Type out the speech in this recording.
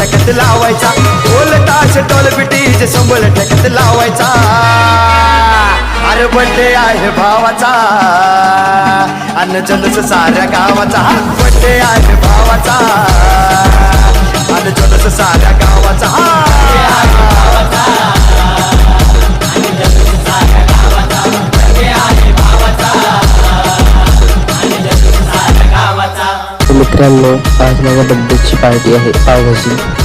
ठेक्यात लावायचा, ढोल ताश टोल बिटीचे संबळ ठेक्यात लावायचा. अरे बड्डे आहे भावाचा अन जलस साऱ्या गावाचा. बड्डे आहे भावाचा अन जलस साऱ्या गावाचा. मित्रांनो, आज माझ्या बड्डेची पार्टी आहे, पावभाजी.